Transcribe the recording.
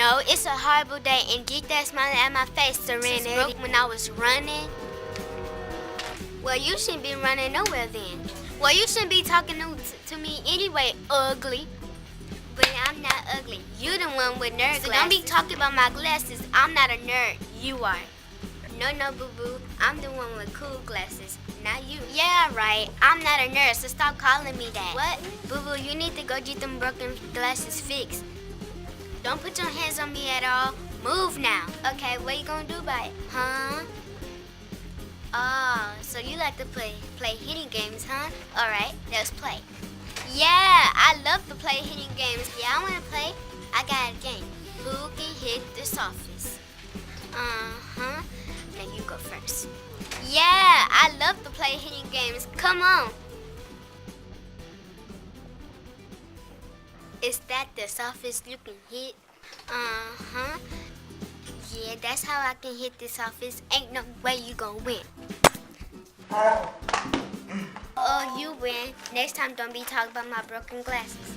No, it's a horrible day, and get that smiling at my face, Serenity. Broke when I was running. Well, you shouldn't be running nowhere then. Well, you shouldn't be talking to me anyway, ugly. But I'm not ugly. You the one with nerd glasses. Don't be talking about my glasses. I'm not a nerd. You are. No, boo-boo. I'm the one with cool glasses, not you. Yeah, right. I'm not a nerd, so stop calling me that. What? Boo-boo, you need to go get them broken glasses fixed. Don't put your hands on me at all. Move now. Okay, what you gonna do about it? Huh? Oh, so you like to play hitting games, huh? All right, let's play. Yeah, I love to play hitting games. Yeah, I want to play. I got a game. Who can hit this office? Uh-huh. Now you go first. Yeah, I love to play hitting games. Come on. Is that the softest you can hit? Uh-huh. Yeah, that's how I can hit this office. Ain't no way you gonna win. Oh, you win. Next time, don't be talking about my broken glasses.